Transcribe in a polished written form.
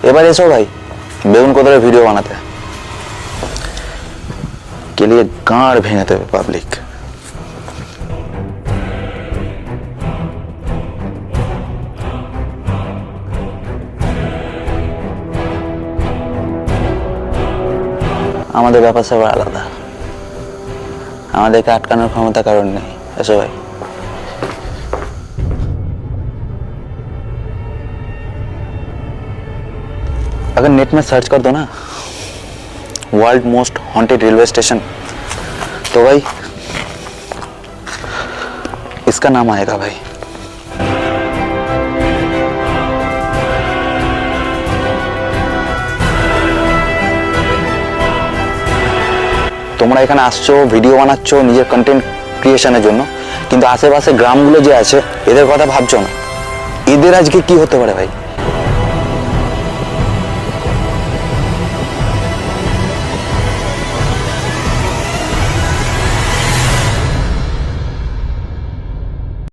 এবার এসো ভাই বেগুন কোদালের ভিডিও বানাতে, কেলিয়ে গাঁড় ভেঙে দেবে পাবলিক। আমাদের ব্যাপার সবার আলাদা, আমাদেরকে আটকানোর ক্ষমতা কারণ নেই। এসো ভাই। अगर नेट में सर्च कर दो ना world most haunted railway station, तो भाई इसका नाम आएगा भाई। তোমরা এখানে আসছো, ভিডিও বানাচ্ছ নিজের কন্টেন্ট ক্রিয়েশনের জন্য, কিন্তু আশেপাশে গ্রামগুলো যে আছে এদের কথা ভাবছো না। এদের আজকে কি হতে পারে ভাই?